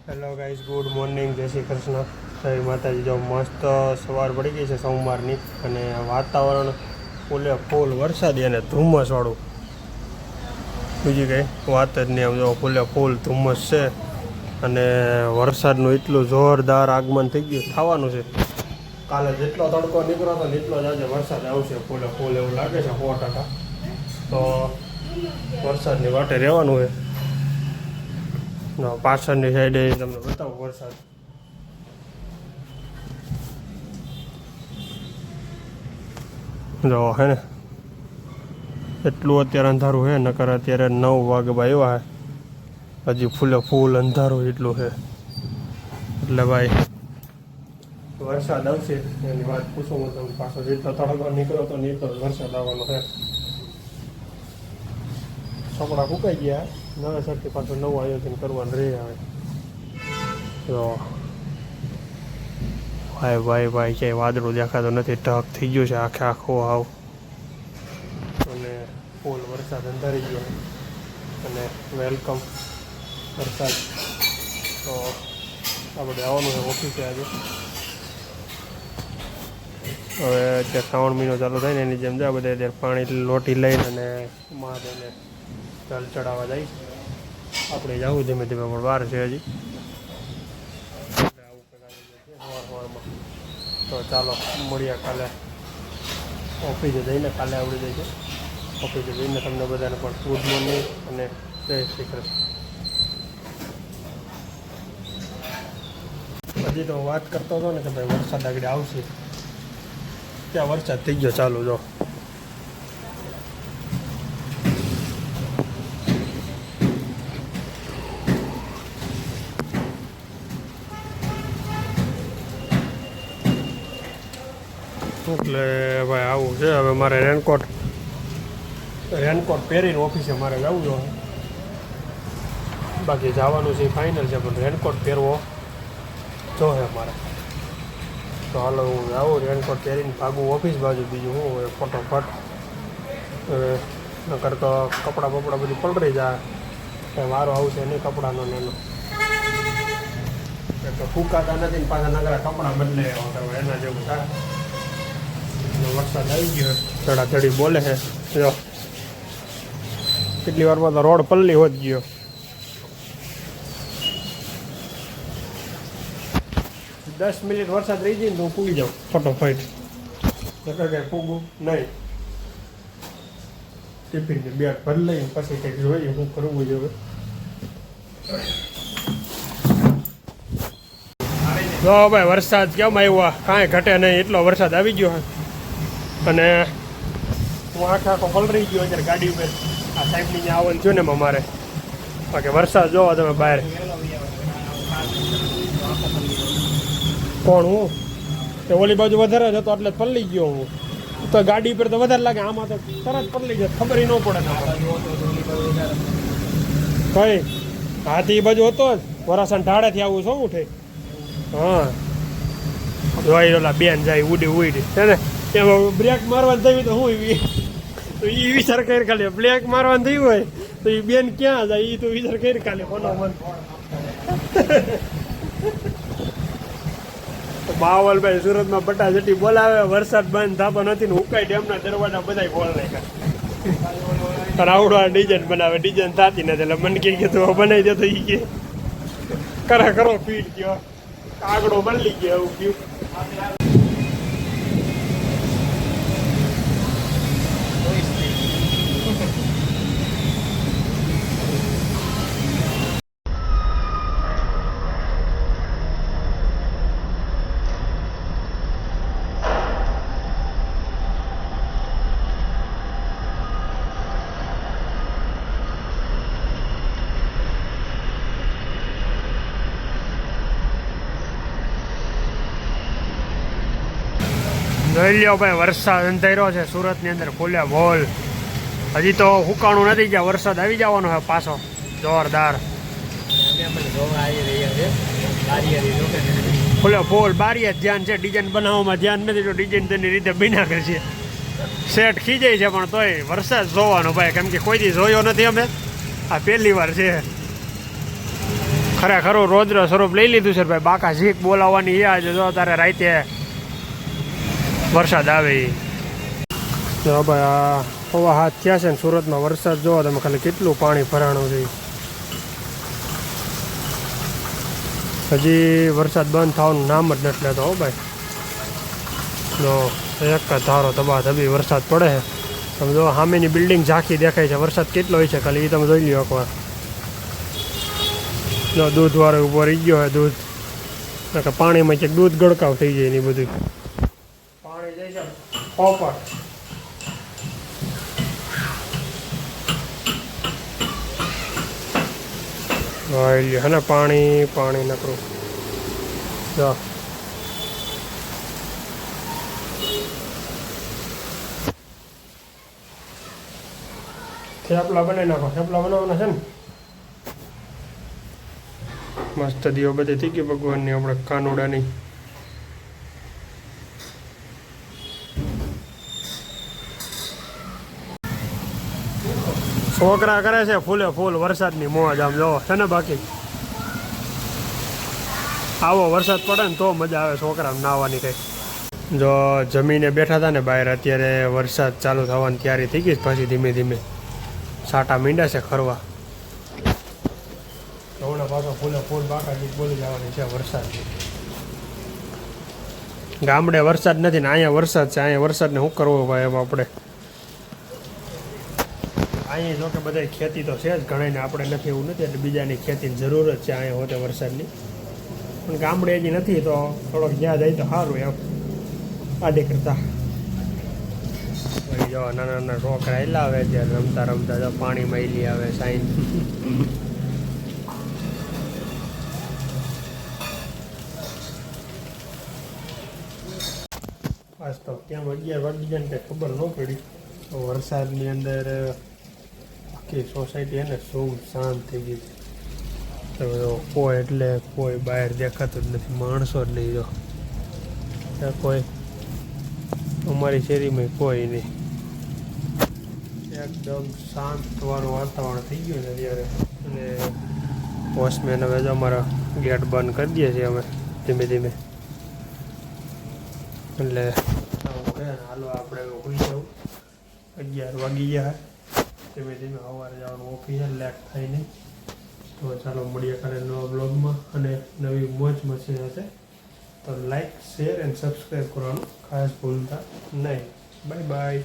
Hello guys, good morning, જય શ્રી કૃષ્ણ, જય માતાજી. જો મસ્ત સવાર પડી ગઈ છે સોમવારની અને વાતાવરણ ફૂલે ફૂલ વરસાદી અને ધુમ્મસવાળું. બીજી કંઈ વાત જ નહીં. આમ જો ફૂલે ફૂલ ધુમ્મસ છે અને વરસાદનું એટલું જોરદાર આગમન થઈ ગયું થવાનું છે. કાલે જેટલો તડકો નીકળ્યો હતો ને એટલો જ આજે વરસાદ આવશે ફૂલે ફૂલ એવું લાગે છે 100%. તો વરસાદની વાટે રહેવાનું છે. પાછળની સાઈડે તમને બતાવું વરસાદ. જો હે ને એટલું અત્યારે અંધારું છે, નકર અત્યારે 9 વાગે આવ્યા છે, હજી ફૂલે ફૂલ અંધારું એટલું છે. એટલે ભાઈ વરસાદ આવશે એની વાત પૂછું હું તમને. પાછો જેટલો તડકો નીકળ્યો તો ને એટલો વરસાદ આવવાનો છે. કપડા ફૂંકાઈ ગયા, નવે સરથી પાછું નવું આયોજન કરવાનું રહે આવે. તો ભાઈ ક્યાંય વાદળું દેખાતો નથી, ઢક થઈ ગયું છે આખે આખો હાવ અને ફૂલ વરસાદ અંધારી ગયો અને વેલકમ વરસાદ. તો આપણે આવવાનું છે ઓફિસે આજે. હવે અત્યારે શ્રાવણ મહિનો ચાલુ થાય ને એની જેમ જાય બધા અત્યારે પાણી લોટી લઈને અને મહાદેવને જલ ચડાવવા જાય. આપણે જવું ધીમે ધીમે, પણ વાર છે હજી. સવારમાં તો ચાલો મળીએ કાલે ઓફિસે જઈને. કાલે આવડી જાય છે ઓફિસે જઈને તમને બધાને પણ ગુડ મોર્નિંગ અને જય શ્રી કૃષ્ણ. હજી તો વાત કરતો હતો ને કે ભાઈ વરસાદ આગળ આવશે, ત્યાં વરસાદ થઈ ગયો ચાલુ. જો એટલે ભાઈ આવું છે. હવે મારે રેનકોટ પહેરીને ઓફિસે મારે જવું જોઈએ. બાકી જવાનું છે ફાઇનલ છે, પણ રેનકોટ પહેરવો જોઈએ મારે. તો હાલો હું આવું રેનકોટ પહેરીને ભાગું ઓફિસ બાજુ. બીજું શું હોય ફટોફટ. નકર તો કપડાં બપડા બધું પલળી જાય, કંઈ વારો આવશે નહીં કપડાનો ને એનો. તો ફૂંકાતા નથી ને પાછા નગરા કપડાં બદલે એના જેવું થાય. વરસાદ આવી ગયો, ચડાચડી બોલે છે. જો કેટલી વારમાં તો રોડ પલ્લી હોત ગયો. દસ મિનિટ વરસાદ રહી જાય ને તો હું પૂગી જાઉં ફટોફટ. કંઈ પૂગું નહીં. ટિફિનની બેગ ભરી લઈને પછી કંઈક જોઈએ શું કરવું જોઈએ. જો ભાઈ વરસાદ કેમ આવ્યો, કાંઈ ઘટે નહીં એટલો વરસાદ આવી ગયો. અને હું આખો પલળી ગયો અત્યારે ગાડી ઉપર. આ સાઈડની ત્યાં આવવાનું છું ને મારે. બાકી વરસાદ જોવો તમે બહાર. કોણ હું તે ઓલી બાજુ વધારે જ હતો એટલે પલળી ગયો હું. તો ગાડી પર તો વધારે લાગે, આમાં તો તરત પલળી જાય, ખબર ન પડે. કઈ હાથી બાજુ હતો જ વરાસણ ઢાળેથી આવું શું ઉઠે. હા જોઈ ઓલા બેન જાય ઉડી છે ને, એમાં બ્રેક મારવાનું થયું તો હું તો એ વિચાર કરી ખાલી. બ્રેક મારવાનું થયું હોય તો એ બેન ક્યાં જાય એ તો વિચાર કરી ખાલી. કોનો મન બાવલભાઈ સુરતમાં બટાજટી બોલાવે, વરસાદ બંધ થતો નથી ને ઉકાઈ ડેમના દરવાજા બધા બોલ નાખ્યા. અને આવડો ડિઝાઇન બનાવે, ડિઝાઇન થતી નથી. એટલે મને કે તું બનાવી દે તો એ કે કરો ફીટ ગયો કાગડો બદલી ગયો એવું ગયું. જોઈ લ્યો ભાઈ, વરસાદ અંધાર્યો છે સુરતની અંદર ફૂલે ફૂલ. હજી તો હુકાણું નથી ગયા, વરસાદ આવી જવાનો છે પાછો જોરદાર. ફૂલે ફૂલ બારીએ જ ધ્યાન છે, ડિઝાઇન બનાવવામાં ધ્યાન નથી. તો ડિઝાઇન તેની રીતે બના કરશે, સેટ ખીજાય છે. પણ તોય વરસાદ જોવાનો ભાઈ, કેમ કે કોઈ દી જોયો નથી અમે, આ પહેલી વાર છે. ખરેખર રોદ્ર સ્વરૂપ લઈ લીધું છે ભાઈ. બાકા ઝીક બોલાવવાની એ આજે જો તારે રાતે વરસાદ આવે એ. જો ભાઈ આ હવા હાથ થયા છે ને સુરતમાં વરસાદ જોવો તમે ખાલી કેટલું પાણી ભરાણું છે. હજી વરસાદ બંધ થવાનું નામ જ નથી લેતો હો ભાઈ. જો એક જ ધારો તબાહ તબી વરસાદ પડે છે. તમે જો સામેની બિલ્ડિંગ ઝાંખી દેખાય છે. વરસાદ કેટલો હોય છે ખાલી એ તમે જોઈ લો એકવાર. જો દૂધવાળો ઊભો રહી ગયો હોય દૂધ પાણીમાં ક્યાંક દૂધ ગળકાવ થઈ જાય ને બધું પાણી જાય છે પોપર. હે ને પાણી નકરું જો થેપલા બનાવી નાખો. થેપલા બનાવવાના છે ને મસ્ત દીવો બધી થઈ ગઈ ભગવાનની આપણે કાનુડાની. છોકરા કરે છે ફૂલે ફૂલ વરસાદની મોજ આમ જોવો છે ને. બાકી આવો વરસાદ પડે ને તો મજા આવે છોકરાને નાહવાની કંઈ. જો જમીને બેઠા હતા ને બહાર અત્યારે વરસાદ ચાલુ થવાની તૈયારી થઈ ગઈ પછી ધીમે ધીમે સાટા મીંડા છે ખરવા. હમણાં પાછો ફૂલે ફૂલ બાકા ગીત બોલી જવાની છે વરસાદની. ગામડે વરસાદ નથી ને અહીંયા વરસાદ છે. અહીંયા વરસાદને શું કરવો ભાઈ એમ આપણે. અહીંયા જો કે બધા ખેતી તો છે જ ઘણાને આપણે નથી એવું નથી એટલે બીજાની ખેતીની જરૂર જ છે અહીંયા હોતે વરસાદની. પણ ગામડે હજી નથી તો થોડોક જ્યાં જાય તો સારું એમ આડે કરતા. જો નાના નાના છોકરા એલા આવે ત્યારે રમતા રમતા જો પાણીમાં એલી આવે સાઈન. આજ તો કેમ 11 વાગી ગયા ને કંઈ ખબર ન પડી. વરસાદની અંદર આખી સોસાયટી એને શું શાંત થઈ ગઈ છે. કોઈ એટલે કોઈ બહાર દેખાતું જ નથી. માણસો જ નહીં. જો કોઈ અમારી શેરીમાં કોઈ નહીં. એકદમ શાંતવાળું વાતાવરણ થઈ ગયું છે અત્યારે. અને વોચમેન હવે જો અમારા ગેટ બંધ કરી દઈએ છીએ અમે ધીમે ધીમે. એટલે હાલો આપણે હોઈ જવું. 11 વાગી ગયા. ધીમે ધીમે સવારે જવાનું ઓફિસ લેટ થાય નહીં. તો ચાલો મળીએ કાલે નવા બ્લોગમાં અને નવી મોજ મસ્તી હશે. તો લાઈક શેર એન્ડ સબસ્ક્રાઈબ કરવાનું ખાસ ભૂલતા નહીં. Bye bye.